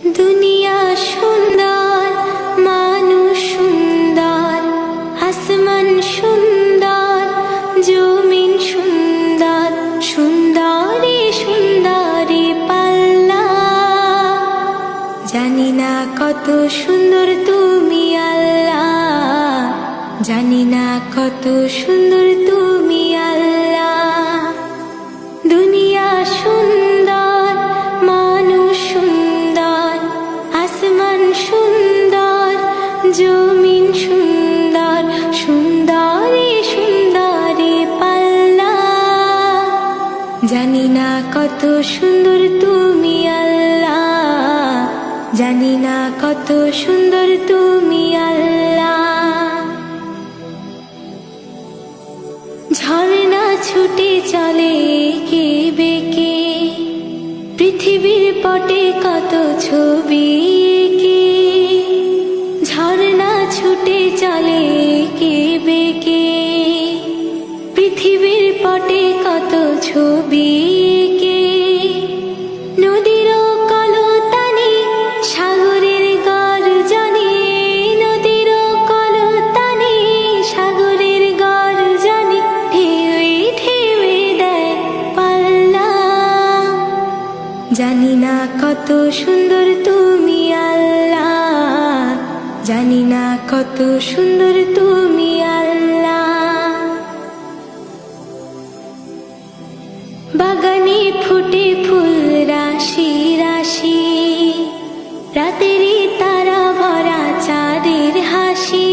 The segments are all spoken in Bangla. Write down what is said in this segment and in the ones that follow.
দুনিয়া সুন্দর, মানুষ সুন্দর, আসমান সুন্দর, জমিন সুন্দর, সুন্দরী সুন্দরী পাল্লা। জানি না কত সুন্দর তুমি আল্লাহ, জানি না কত সুন্দর তুমি আল্লাহ। দুনিয়া সুন্দর, মানুষ সুন্দর, আসমান সুন্দর, জমিন সুন্দর, সুন্দরী সুন্দরী পাল্লা। জানি না কত সুন্দর তুমি আল্লাহ, জানি না কত সুন্দর তুমি আল্লাহ। ঝর্ণা ছুটে চলে কে বেঁকে, পৃথিবীর পটে কত ছবি এঁকে। ঝর্ণা ছুটে চলে কে বেঁকে, পৃথিবীর পটে কত ছবি এঁকে। নদীর কলতানে সাগরের গর্জনে, নদীর কলতানে সাগরের গর্জনে, ঢেউয়ে ঢেউয়ে দেয় পাল্লা। জানি না কত সুন্দর তুমি আল্লাহ, জানি না কত সুন্দর তুমি আল্লাহ। বাগানে ফুটে ফুল রাশি রাশি, রাতেরই তারা ভরা চাঁদের হাসি।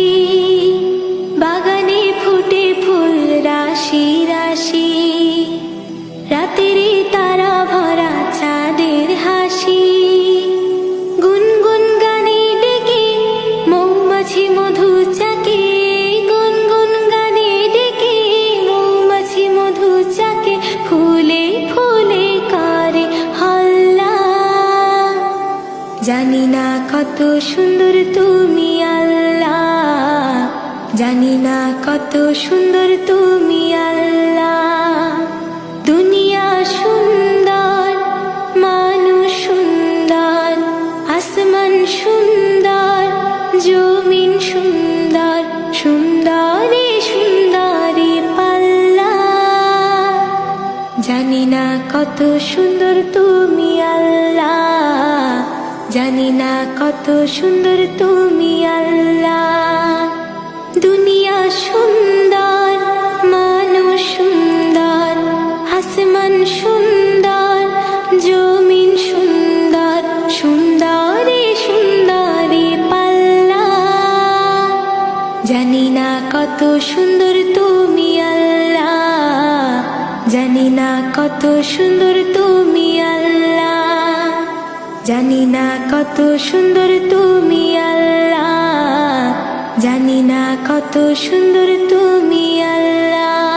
বাগানে ফুটে ফুল রাশি রাশি, রাতেরই তারা ভরা চাঁদের হাসি। গুনগুন গানে ডেকে মৌমাছি মধু চাকে, গুনগুন গানে ডেকে মৌমাছি মধু চাকে। ফুলে ফুলে করে হল্লা। জানি না কত সুন্দর তুমি আল্লাহ, জানি না কত সুন্দর তুমি আল্লাহ। দুনিয়া সুন্দর, মানুষ সুন্দর, আসমান সুন্দর, জমিন সুন্দর, সুন্দরী সুন্দরী পাল্লা। জানি না কত সুন্দর তুমি আল্লাহ, জানি না কত সুন্দর তুমি আল্লাহ। দুনিয়া সুন্দর, মানুষ সুন্দর, আসমান সুন্দর, জমিন সুন্দর, সুন্দরী সুন্দরী পাল্লা। জানি না কত সুন্দর তুমি আল্লাহ, জানি না কত সুন্দর তুমি আল্লাহ। জানি না কত সুন্দর তুমি আল্লাহ, জানি না কত সুন্দর তুমি আল্লাহ।